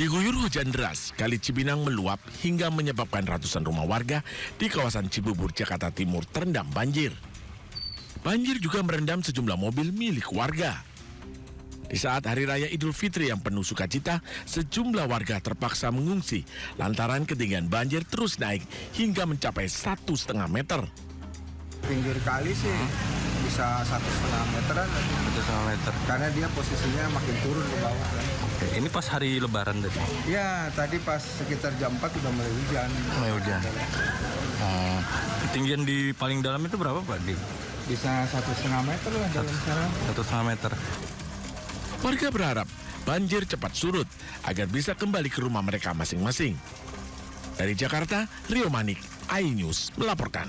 Diguyur hujan deras, Kali Cibinang meluap hingga menyebabkan ratusan rumah warga di kawasan Cibubur, Jakarta Timur terendam banjir. Banjir juga merendam sejumlah mobil milik warga. Di saat Hari Raya Idul Fitri yang penuh sukacita, sejumlah warga terpaksa mengungsi lantaran ketinggian banjir terus naik hingga mencapai 1,5 meter. Pinggir kali sih bisa 1,5 meteran. 1,5 meter. Karena dia posisinya makin turun ke bawah. Oke, ini pas hari Lebaran tadi? Ya, tadi pas sekitar jam 4 udah mulai hujan. Mulai hujan. Ketinggian di paling dalam itu berapa, Pak? Bisa 1,5 meter lah dalam sana. 1,5 meter. Warga berharap banjir cepat surut agar bisa kembali ke rumah mereka masing-masing. Dari Jakarta, Rio Manik, iNews melaporkan.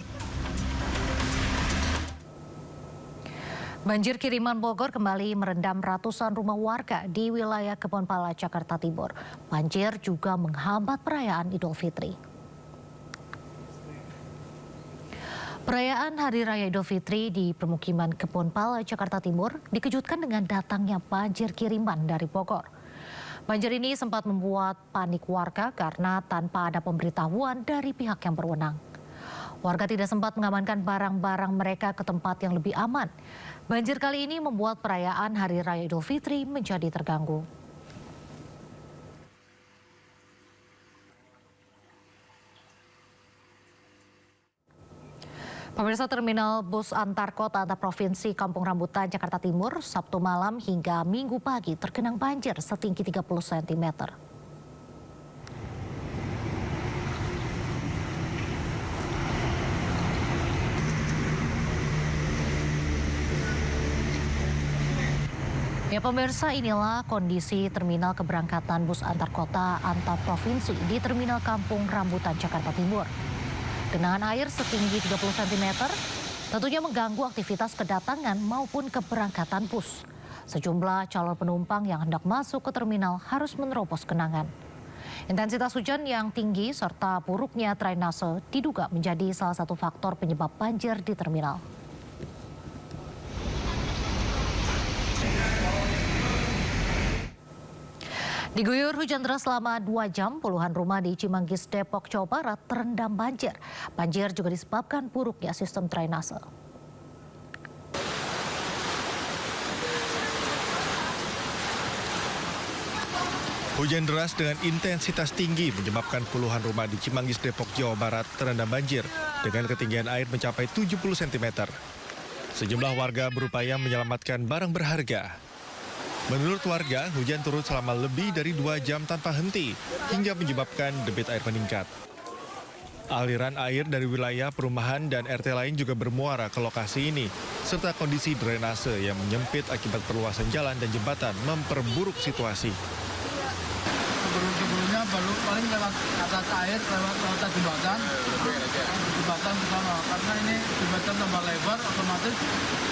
Banjir kiriman Bogor kembali merendam ratusan rumah warga di wilayah Kebonpala, Jakarta Timur. Banjir juga menghambat perayaan Idul Fitri. Perayaan Hari Raya Idul Fitri di permukiman Kebonpala, Jakarta Timur dikejutkan dengan datangnya banjir kiriman dari Bogor. Banjir ini sempat membuat panik warga karena tanpa ada pemberitahuan dari pihak yang berwenang. Warga tidak sempat mengamankan barang-barang mereka ke tempat yang lebih aman. Banjir kali ini membuat perayaan Hari Raya Idul Fitri menjadi terganggu. Pemirsa, terminal bus antar kota antar provinsi Kampung Rambutan, Jakarta Timur, Sabtu malam hingga Minggu pagi tergenang banjir setinggi 30 cm. Ya pemirsa, inilah kondisi terminal keberangkatan bus antar kota antar provinsi di terminal Kampung Rambutan, Jakarta Timur. Genangan air setinggi 30 cm tentunya mengganggu aktivitas kedatangan maupun keberangkatan bus. Sejumlah calon penumpang yang hendak masuk ke terminal harus menerobos genangan. Intensitas hujan yang tinggi serta buruknya drainase diduga menjadi salah satu faktor penyebab banjir di terminal. Diguyur hujan deras selama 2 jam, puluhan rumah di Cimanggis, Depok, Jawa Barat terendam banjir. Banjir juga disebabkan buruknya sistem drainase. Hujan deras dengan intensitas tinggi menyebabkan puluhan rumah di Cimanggis, Depok, Jawa Barat terendam banjir dengan ketinggian air mencapai 70 cm. Sejumlah warga berupaya menyelamatkan barang berharga. Menurut warga, hujan turun selama lebih dari 2 jam tanpa henti hingga menyebabkan debit air meningkat. Aliran air dari wilayah perumahan dan RT lain juga bermuara ke lokasi ini, serta kondisi drainase yang menyempit akibat perluasan jalan dan jembatan memperburuk situasi. Sebelumnya paling lewat atas air, lewat jembatan ke sana. Karena ini jembatan tambah lebar, otomatis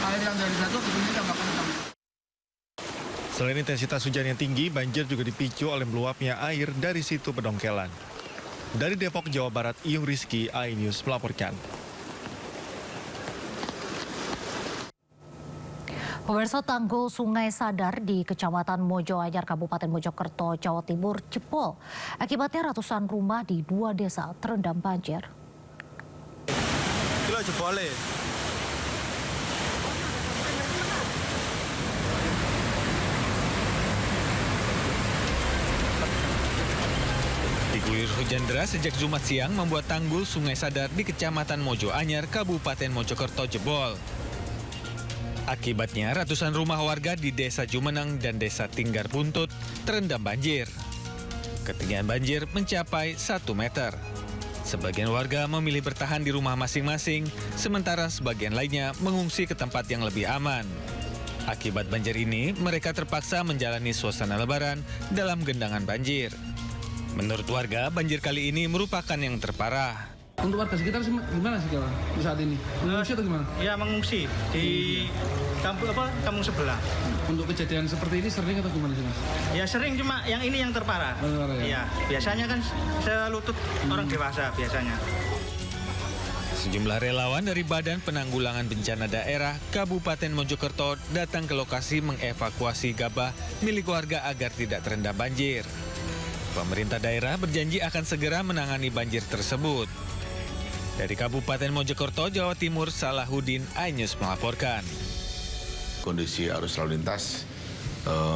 air yang dari satu ke sini tambah kencang. Selain intensitas hujan yang tinggi, banjir juga dipicu oleh meluapnya air dari situ Pedongkelan. Dari Depok, Jawa Barat, Iyung Rizky, iNews melaporkan. Pemirsa, tanggul Sungai Sadar di Kecamatan Mojoanyar, Kabupaten Mojokerto, Jawa Timur jebol. Akibatnya ratusan rumah di 2 desa terendam banjir. Kilo jebole. Diguyur hujan deras sejak Jumat siang membuat tanggul Sungai Sadar di Kecamatan Mojoanyar, Kabupaten Mojokerto jebol. Akibatnya ratusan rumah warga di Desa Jumeneng dan Desa Tinggar Buntut terendam banjir. Ketinggian banjir mencapai 1 meter. Sebagian warga memilih bertahan di rumah masing-masing, sementara sebagian lainnya mengungsi ke tempat yang lebih aman. Akibat banjir ini, mereka terpaksa menjalani suasana Lebaran dalam genangan banjir. Menurut warga, banjir kali ini merupakan yang terparah. Untuk warga sekitar gimana sih kalau saat ini? Mengungsi atau gimana? Ya mengungsi di kampung sebelah. Untuk kejadian seperti ini sering atau gimana sih Mas? Ya sering, cuma yang ini yang terparah. Ya, biasanya kan selutut orang dewasa biasanya. Sejumlah relawan dari Badan Penanggulangan Bencana Daerah Kabupaten Mojokerto datang ke lokasi mengevakuasi gabah milik warga agar tidak terendam banjir. Pemerintah daerah berjanji akan segera menangani banjir tersebut. Dari Kabupaten Mojokerto, Jawa Timur, Salahuddin, iNews melaporkan. Kondisi arus lalu lintas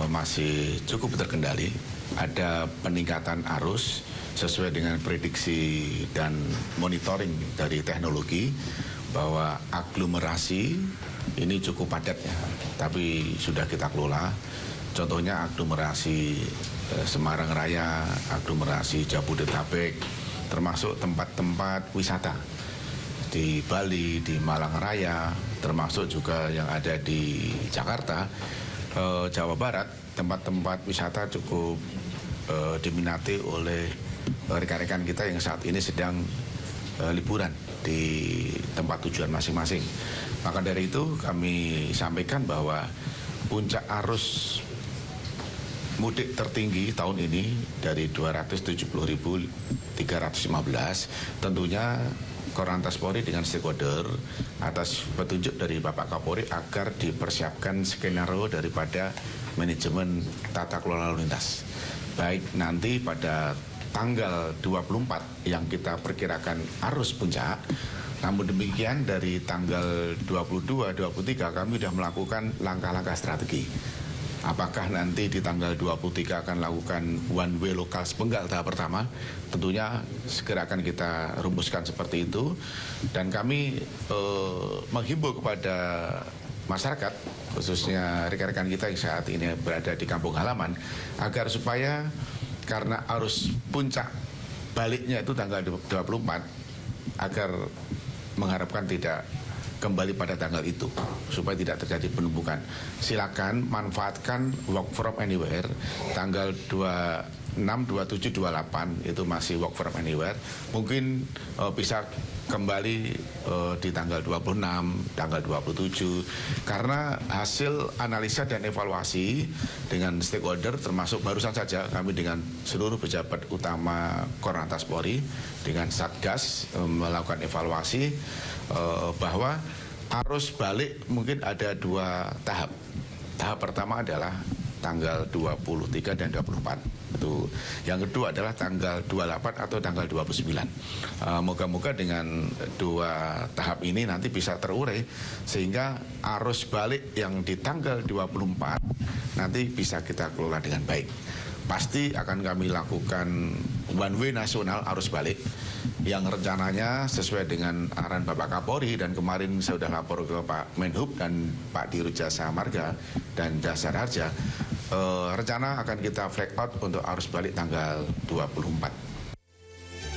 masih cukup terkendali. Ada peningkatan arus sesuai dengan prediksi dan monitoring dari teknologi bahwa aglomerasi ini cukup padat ya, tapi sudah kita kelola. Contohnya aglomerasi Semarang Raya, aglomerasi Jabodetabek, termasuk tempat-tempat wisata di Bali, di Malang Raya, termasuk juga yang ada di Jakarta, Jawa Barat, tempat-tempat wisata cukup diminati oleh rekan-rekan kita yang saat ini sedang liburan di tempat tujuan masing-masing. Maka dari itu kami sampaikan bahwa puncak arus mudik tertinggi tahun ini dari 270.315, tentunya Korlantas Polri dengan stakeholder atas petunjuk dari Bapak Kapolri agar dipersiapkan skenario daripada manajemen tata kelola lalu lintas. Baik nanti pada tanggal 24 yang kita perkirakan arus puncak, namun demikian dari tanggal 22, 23 kami sudah melakukan langkah-langkah strategi. Apakah nanti di tanggal 23 akan lakukan one way lokal sepenggal tahap pertama? Tentunya segera akan kita rumuskan seperti itu. Dan kami menghimbau kepada masyarakat, khususnya rekan-rekan kita yang saat ini berada di kampung halaman, agar supaya karena arus puncak baliknya itu tanggal 24, agar mengharapkan tidak kembali pada tanggal itu supaya tidak terjadi penumpukan. Silakan manfaatkan work from anywhere tanggal 26, 27, 28 itu masih work from anywhere. Mungkin bisa kembali di tanggal 26, tanggal 27 karena hasil analisa dan evaluasi dengan stakeholder termasuk barusan saja kami dengan seluruh pejabat utama Korlantas Polri dengan Satgas melakukan evaluasi bahwa arus balik mungkin ada dua tahap. Tahap pertama adalah tanggal 23 dan 24. Itu. Yang kedua adalah tanggal 28 atau tanggal 29. Moga-moga dengan dua tahap ini nanti bisa terurai sehingga arus balik yang di tanggal 24 nanti bisa kita kelola dengan baik. Pasti akan kami lakukan one way nasional arus balik yang rencananya sesuai dengan arahan Bapak Kapolri dan kemarin saya sudah lapor ke Pak Menhub dan Pak Dirut Jasa Marga dan Jasa Harja. Rencana akan kita flag out untuk arus balik tanggal 24.